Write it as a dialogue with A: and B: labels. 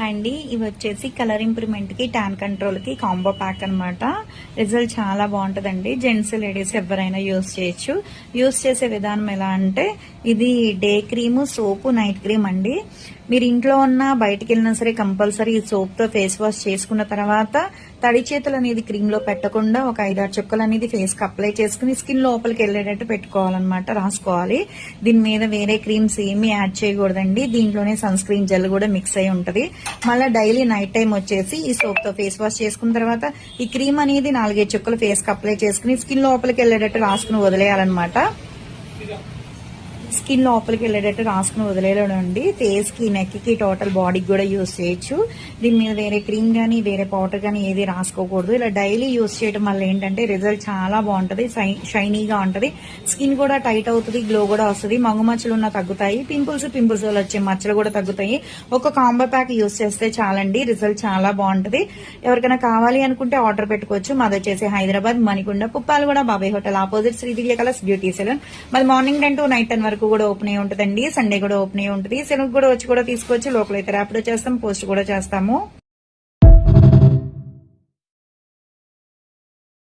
A: అండి ఇవి వచ్చేసి కలర్ ఇంప్రూవ్మెంట్ కి ట్యాన్ కంట్రోల్ కి కాంబో ప్యాక్ అన్నమాట. రిజల్ట్ చాలా బాగుంటదండి. జెంట్స్ లేడీస్ ఎవరైనా యూజ్ చేయొచ్చు. యూజ్ చేసే విధానం ఎలా అంటే ఇది డే క్రీమ్, సోపు, నైట్ క్రీమ్ అండి. మీరు ఇంట్లో ఉన్నా బయటికి వెళ్ళినా సరే కంపల్సరీ ఈ సోప్ తో ఫేస్ వాష్ చేసుకున్న తర్వాత తడి చేతులు అనేది క్రీమ్ లో పెట్టకుండా ఒక 5-6 చుక్కలు అనేది ఫేస్ కి అప్లై చేసుకుని స్కిన్ లోపలికి వెళ్ళేటట్టు పెట్టుకోవాలన్నమాట, రాసుకోవాలి. దీని మీద వేరే క్రీమ్స్ ఏమీ యాడ్ చేయకూడదండి. దీంట్లోనే సన్ స్క్రీన్ జెల్ కూడా మిక్స్ అయి ఉంటది. మళ్ళీ డైలీ నైట్ టైం వచ్చేసి ఈ సోప్ తో ఫేస్ వాష్ చేసుకున్న తర్వాత ఈ క్రీమ్ అనేది 4-5 చుక్కలు ఫేస్ కి అప్లై చేసుకుని స్కిన్ లోపలికి వెళ్ళేటట్టు రాసుకుని వదిలేయాలన్నమాట. స్కిన్ లోపలికి వెళ్ళేటట్టు రాసుకుని వదిలేయడండి. ఫేస్ కి, నెక్ కి, టోటల్ బాడీకి కూడా యూజ్ చేయొచ్చు. దీని మీద వేరే క్రీమ్ గానీ వేరే పౌడర్ గానీ ఏది రాసుకోకూడదు. ఇలా డైలీ యూజ్ చేయడం వల్ల ఏంటంటే రిజల్ట్ చాలా బాగుంటది. షైనీగా ఉంటది. స్కిన్ కూడా టైట్ అవుతుంది, గ్లో కూడా వస్తుంది. మగుమచ్చలు ఉన్న తగ్గుతాయి. పింపుల్స్ వల్ల వచ్చే మచ్చలు కూడా తగ్గుతాయి. ఒక కాంబో ప్యాక్ యూజ్ చేస్తే చాలండి. రిజల్ట్ చాలా బాగుంటది. ఎవరికైనా కావాలి అనుకుంటే ఆర్డర్ పెట్టుకోవచ్చు. మాది వచ్చేసి Hyderabad Manikonda Puppalaguda Babai hotel opposite Sridivya colours beauty salon. మరి మార్నింగ్ 10 to నైట్ 10 వరకు కూడా ఓపెన్ అయి ఉంటుందండి. సండే కూడా ఓపెన్ అయి ఉంటుంది. సెలవు కూడా వచ్చి కూడా తీసుకోవచ్చు. లోపల అయితే ర్యాపిడో చేస్తాం, పోస్ట్ కూడా చేస్తాము.